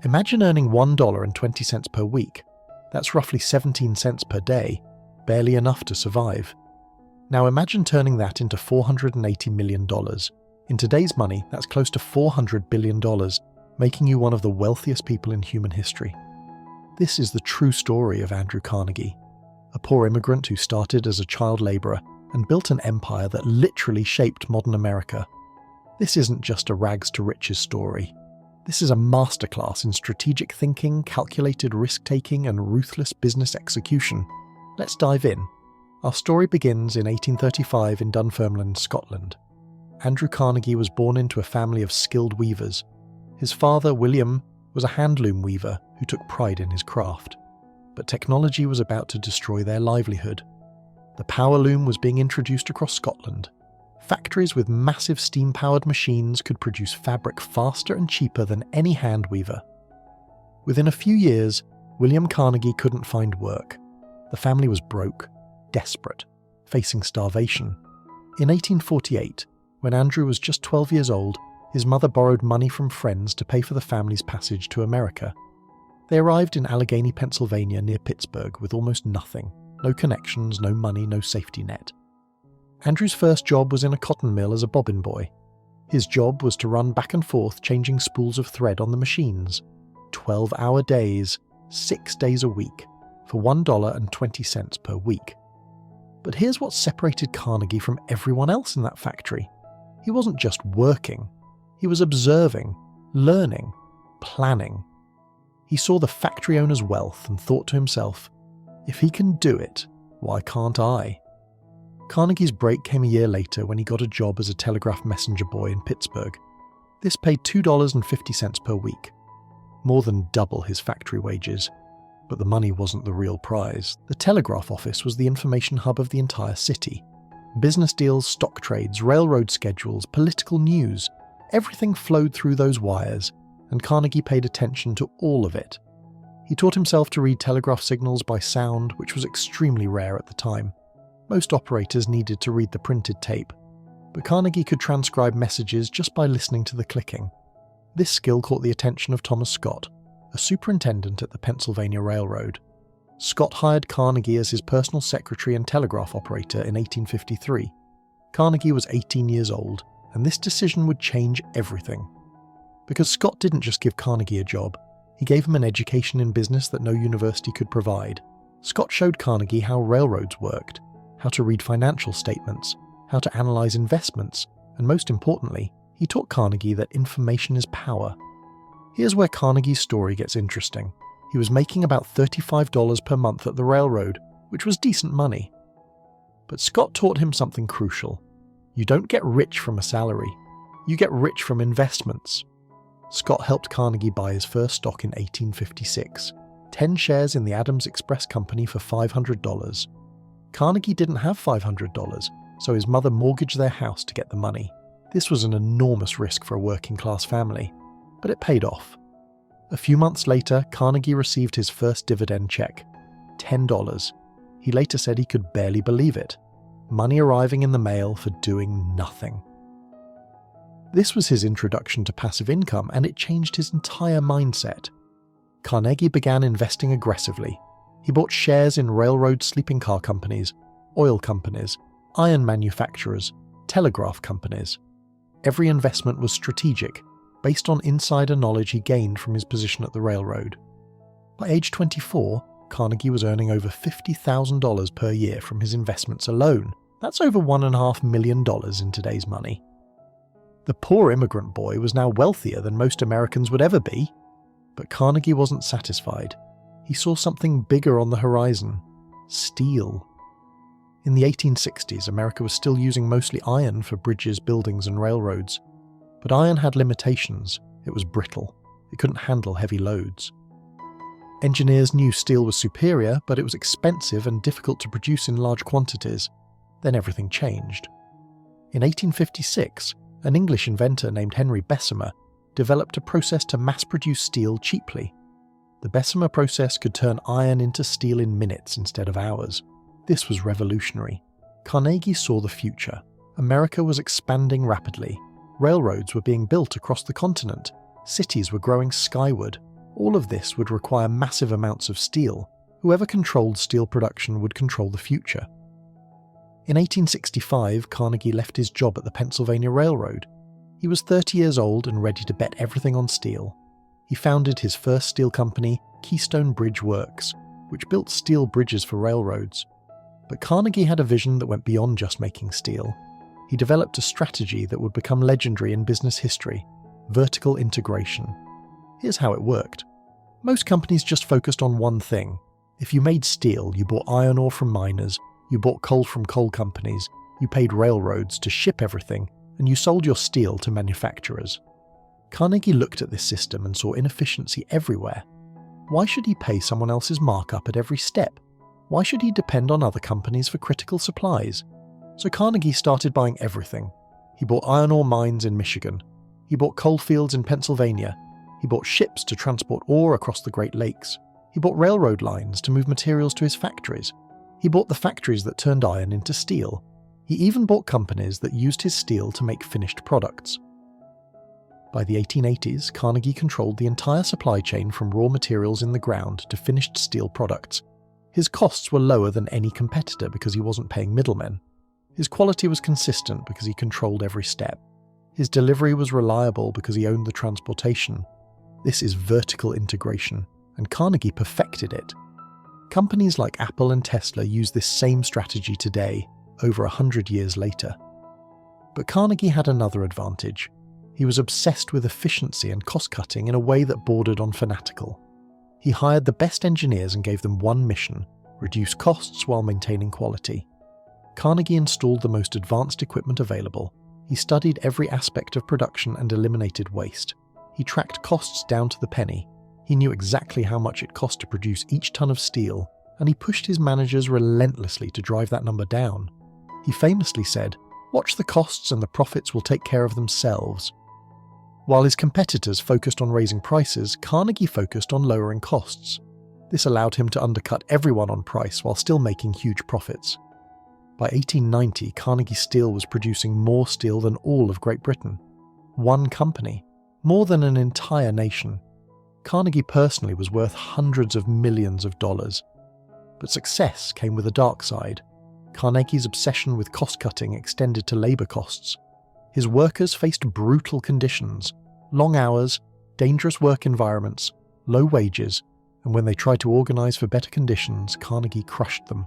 Imagine earning $1.20 per week. That's roughly 17 cents per day, barely enough to survive. Now imagine turning that into $480 million. In today's money, that's close to $400 billion, making you one of the wealthiest people in human history. This is the true story of Andrew Carnegie, a poor immigrant who started as a child labourer and built an empire that literally shaped modern America. This isn't just a rags-to-riches story. This is a masterclass in strategic thinking, calculated risk-taking, and ruthless business execution. Let's dive in. Our story begins in 1835 in Dunfermline, Scotland. Andrew Carnegie was born into a family of skilled weavers. His father, William, was a handloom weaver who took pride in his craft. But technology was about to destroy their livelihood. The power loom was being introduced across Scotland. Factories with massive steam-powered machines could produce fabric faster and cheaper than any hand weaver. Within a few years, William Carnegie couldn't find work. The family was broke, desperate, facing starvation. In 1848, when Andrew was just 12 years old, his mother borrowed money from friends to pay for the family's passage to America. They arrived in Allegheny, Pennsylvania near Pittsburgh with almost nothing. No connections, no money, no safety net. Andrew's first job was in a cotton mill as a bobbin boy. His job was to run back and forth changing spools of thread on the machines. 12-hour days, 6 days a week, for $1.20 per week. But here's what separated Carnegie from everyone else in that factory. He wasn't just working. He was observing, learning, planning. He saw the factory owner's wealth and thought to himself, if he can do it, why can't I? Carnegie's break came a year later when he got a job as a telegraph messenger boy in Pittsburgh. This paid $2.50 per week, more than double his factory wages. But the money wasn't the real prize. The telegraph office was the information hub of the entire city. Business deals, stock trades, railroad schedules, political news, everything flowed through those wires, and Carnegie paid attention to all of it. He taught himself to read telegraph signals by sound, which was extremely rare at the time. Most operators needed to read the printed tape, but Carnegie could transcribe messages just by listening to the clicking. This skill caught the attention of Thomas Scott, a superintendent at the Pennsylvania Railroad. Scott hired Carnegie as his personal secretary and telegraph operator in 1853. Carnegie was 18 years old, and this decision would change everything. Because Scott didn't just give Carnegie a job, he gave him an education in business that no university could provide. Scott showed Carnegie how railroads worked, how to read financial statements, how to analyze investments, and most importantly, he taught Carnegie that information is power. Here's where Carnegie's story gets interesting. He was making about $35 per month at the railroad, which was decent money. But Scott taught him something crucial. You don't get rich from a salary. You get rich from investments. Scott helped Carnegie buy his first stock in 1856, 10 shares in the Adams Express Company for $500. Carnegie didn't have $500, so his mother mortgaged their house to get the money. This was an enormous risk for a working-class family, but it paid off. A few months later, Carnegie received his first dividend check, $10. He later said he could barely believe it. Money arriving in the mail for doing nothing. This was his introduction to passive income, and it changed his entire mindset. Carnegie began investing aggressively. He bought shares in railroad sleeping car companies, oil companies, iron manufacturers, telegraph companies. Every investment was strategic, based on insider knowledge he gained from his position at the railroad. By age 24, Carnegie was earning over $50,000 per year from his investments alone. That's over $1.5 million in today's money. The poor immigrant boy was now wealthier than most Americans would ever be. But Carnegie wasn't satisfied. He saw something bigger on the horizon: steel. In the 1860s, America was still using mostly iron for bridges, buildings, and railroads. But iron had limitations. It was brittle. It couldn't handle heavy loads. Engineers knew steel was superior, but it was expensive and difficult to produce in large quantities. Then everything changed. In 1856, an English inventor named Henry Bessemer developed a process to mass-produce steel cheaply. The Bessemer process could turn iron into steel in minutes instead of hours. This was revolutionary. Carnegie saw the future. America was expanding rapidly. Railroads were being built across the continent. Cities were growing skyward. All of this would require massive amounts of steel. Whoever controlled steel production would control the future. In 1865, Carnegie left his job at the Pennsylvania Railroad. He was 30 years old and ready to bet everything on steel. He founded his first steel company, Keystone Bridge Works, which built steel bridges for railroads. But Carnegie had a vision that went beyond just making steel. He developed a strategy that would become legendary in business history: vertical integration. Here's how it worked. Most companies just focused on one thing. If you made steel, you bought iron ore from miners, you bought coal from coal companies, you paid railroads to ship everything, and you sold your steel to manufacturers. Carnegie looked at this system and saw inefficiency everywhere. Why should he pay someone else's markup at every step? Why should he depend on other companies for critical supplies? So Carnegie started buying everything. He bought iron ore mines in Michigan. He bought coal fields in Pennsylvania. He bought ships to transport ore across the Great Lakes. He bought railroad lines to move materials to his factories. He bought the factories that turned iron into steel. He even bought companies that used his steel to make finished products. By the 1880s, Carnegie controlled the entire supply chain from raw materials in the ground to finished steel products. His costs were lower than any competitor because he wasn't paying middlemen. His quality was consistent because he controlled every step. His delivery was reliable because he owned the transportation. This is vertical integration, and Carnegie perfected it. Companies like Apple and Tesla use this same strategy today, over 100 years later. But Carnegie had another advantage. He was obsessed with efficiency and cost-cutting in a way that bordered on fanatical. He hired the best engineers and gave them one mission: reduce costs while maintaining quality. Carnegie installed the most advanced equipment available. He studied every aspect of production and eliminated waste. He tracked costs down to the penny. He knew exactly how much it cost to produce each ton of steel, and he pushed his managers relentlessly to drive that number down. He famously said, "Watch the costs and the profits will take care of themselves." While his competitors focused on raising prices, Carnegie focused on lowering costs. This allowed him to undercut everyone on price while still making huge profits. By 1890, Carnegie Steel was producing more steel than all of Great Britain. One company, more than an entire nation. Carnegie personally was worth hundreds of millions of dollars. But success came with a dark side. Carnegie's obsession with cost-cutting extended to labor costs. His workers faced brutal conditions, long hours, dangerous work environments, low wages, and when they tried to organize for better conditions, Carnegie crushed them.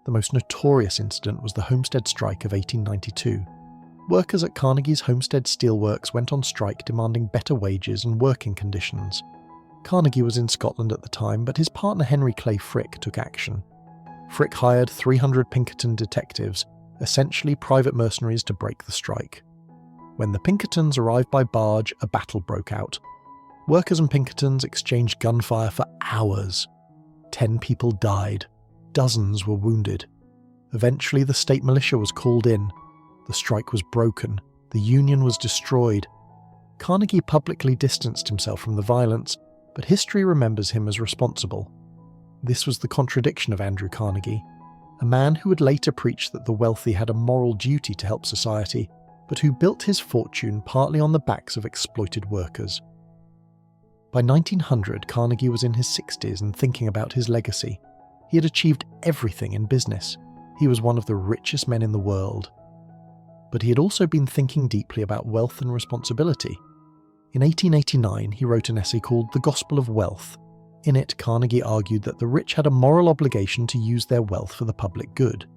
The most notorious incident was the Homestead Strike of 1892. Workers at Carnegie's Homestead Steelworks went on strike demanding better wages and working conditions. Carnegie was in Scotland at the time, but his partner Henry Clay Frick took action. Frick hired 300 Pinkerton detectives, essentially private mercenaries, to break the strike. When the Pinkertons arrived by barge, a battle broke out. Workers and Pinkertons exchanged gunfire for hours. 10 people died. Dozens were wounded. Eventually, the state militia was called in. The strike was broken. The union was destroyed. Carnegie publicly distanced himself from the violence, but history remembers him as responsible. This was the contradiction of Andrew Carnegie, a man who would later preach that the wealthy had a moral duty to help society, but who built his fortune partly on the backs of exploited workers. By 1900, Carnegie was in his 60s and thinking about his legacy. He had achieved everything in business. He was one of the richest men in the world. But he had also been thinking deeply about wealth and responsibility. In 1889, he wrote an essay called The Gospel of Wealth. In it, Carnegie argued that the rich had a moral obligation to use their wealth for the public good.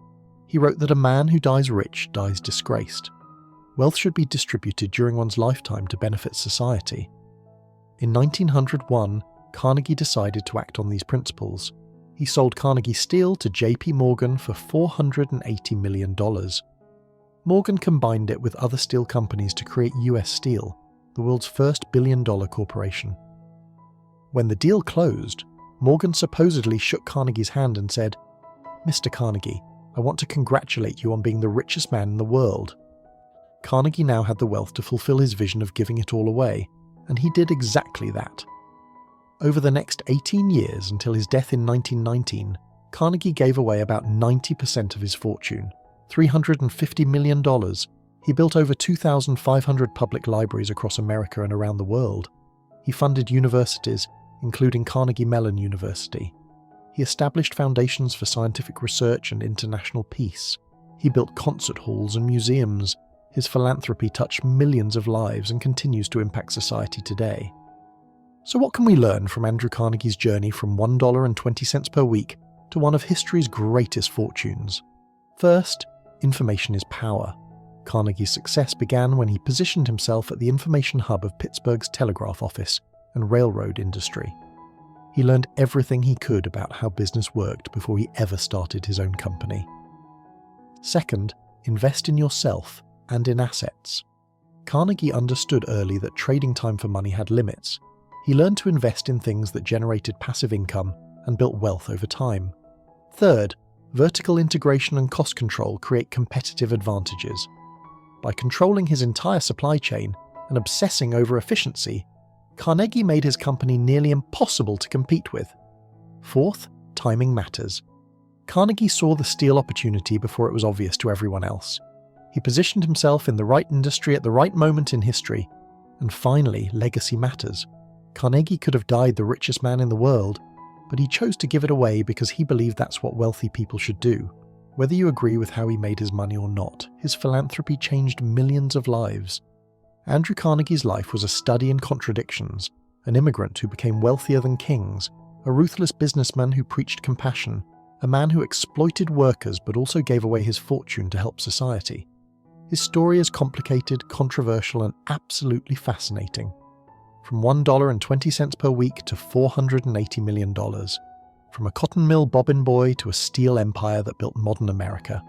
He wrote that a man who dies rich dies disgraced. Wealth should be distributed during one's lifetime to benefit society. In 1901, Carnegie decided to act on these principles. He sold Carnegie Steel to J.P. Morgan for $480 million. Morgan combined it with other steel companies to create U.S. Steel, the world's first billion-dollar corporation. When the deal closed, Morgan supposedly shook Carnegie's hand and said, "Mr. Carnegie, I want to congratulate you on being the richest man in the world." Carnegie now had the wealth to fulfill his vision of giving it all away, and he did exactly that. Over the next 18 years until his death in 1919, Carnegie gave away about 90% of his fortune, $350 million. He built over 2,500 public libraries across America and around the world. He funded universities, including Carnegie Mellon University. He established foundations for scientific research and international peace. He built concert halls and museums. His philanthropy touched millions of lives and continues to impact society today. So what can we learn from Andrew Carnegie's journey from $1.20 per week to one of history's greatest fortunes? First, information is power. Carnegie's success began when he positioned himself at the information hub of Pittsburgh's telegraph office and railroad industry. He learned everything he could about how business worked before he ever started his own company. Second, invest in yourself and in assets. Carnegie understood early that trading time for money had limits. He learned to invest in things that generated passive income and built wealth over time. Third, vertical integration and cost control create competitive advantages. By controlling his entire supply chain and obsessing over efficiency, Carnegie made his company nearly impossible to compete with. Fourth, timing matters. Carnegie saw the steel opportunity before it was obvious to everyone else. He positioned himself in the right industry at the right moment in history. And finally, legacy matters. Carnegie could have died the richest man in the world, but he chose to give it away because he believed that's what wealthy people should do. Whether you agree with how he made his money or not, his philanthropy changed millions of lives. Andrew Carnegie's life was a study in contradictions, an immigrant who became wealthier than kings, a ruthless businessman who preached compassion, a man who exploited workers but also gave away his fortune to help society. His story is complicated, controversial, and absolutely fascinating. From $1.20 per week to $480 million. From a cotton mill bobbin boy to a steel empire that built modern America.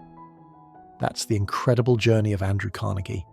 That's the incredible journey of Andrew Carnegie.